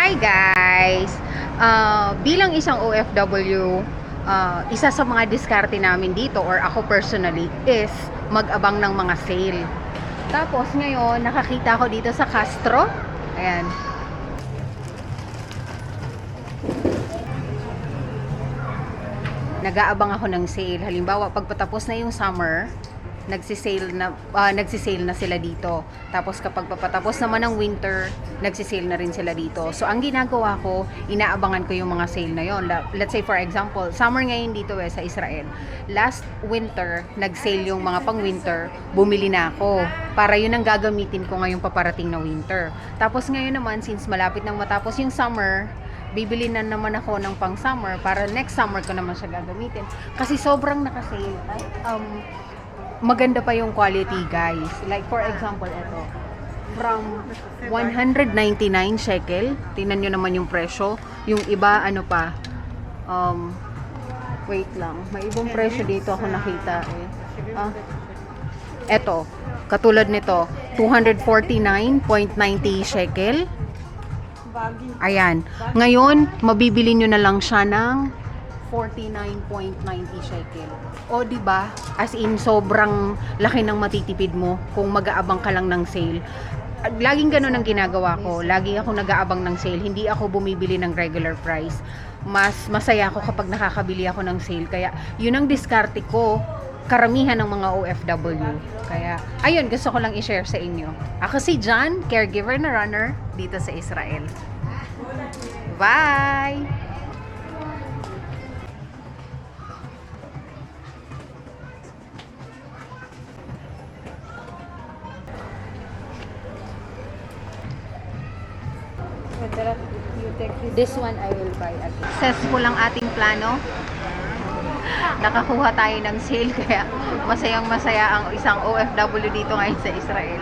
Hi guys! Bilang isang OFW, isa sa mga diskarte namin dito or ako personally is mag-abang ng mga sale. Tapos ngayon, nakakita ko dito sa Castro. Ayan. Nag-aabang ako ng sale. Halimbawa, pag patapos na yung summer, nagsisale na sila dito. Tapos kapag papatapos naman ng winter, nagsisale na rin sila dito. So ang ginagawa ko, inaabangan ko yung mga sale na yon. Let's say for example, summer ngayon dito sa Israel. Last winter, nag-sale yung mga pang-winter, bumili na ako. Para yun ang gagamitin ko ngayong paparating na winter. Tapos ngayon naman, since malapit nang matapos yung summer, bibili na naman ako ng pang summer para next summer ko naman siya gagamitin. Kasi sobrang naka-sale. Maganda pa yung quality, guys. Like for example, ito. From 199 shekel. Tingnan nyo naman yung presyo. Yung iba, ano pa. Wait lang. May ibang presyo dito ako nakita. Ito. Katulad nito. 249.90 shekel. Ayan. Ngayon, mabibili nyo na lang siya ng 49.90 shekel. O di ba? As in sobrang laki ng matitipid mo kung mag-aabang ka lang ng sale. Laging ganoon ang ginagawa ko. Lagi ako nag-aabang ng sale. Hindi ako bumibili ng regular price. Mas masaya ako kapag nakakabili ako ng sale. Kaya yun ang diskarte ko. Karamihan ng mga OFW. Kaya ayun, gusto ko lang i-share sa inyo. Ako si John, caregiver na runner dito sa Israel. Bye! This one I will buy at successful ang ating plano. Nakakuha tayo ng sale kaya masayang masaya ang isang OFW dito ngayon sa Israel.